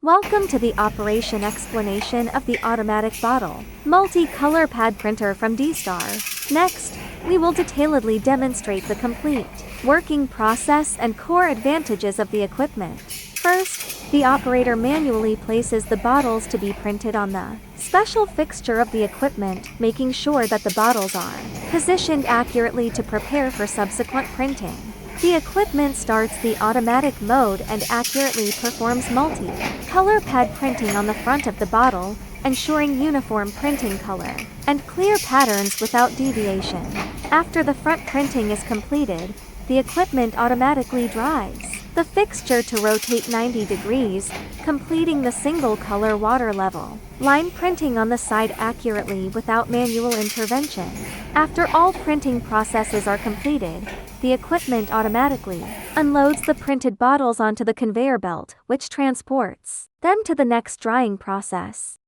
Welcome to the operation explanation of the automatic bottle multi-color pad printer from D-Star. Next, we will detailedly demonstrate the complete working process and core advantages of the equipment. First, the operator manually places the bottles to be printed on the special fixture of the equipment, making sure that the bottles are positioned accurately to prepare for subsequent printing. The equipment starts the automatic mode and accurately performs multi-color pad printing on the front of the bottle, ensuring uniform printing color and clear patterns without deviation. After the front printing is completed, the equipment automatically drives the fixture to rotate 90 degrees, completing the single color water level line printing on the side accurately without manual intervention. After all printing processes are completed, the equipment automatically unloads the printed bottles onto the conveyor belt, which transports them to the next drying process.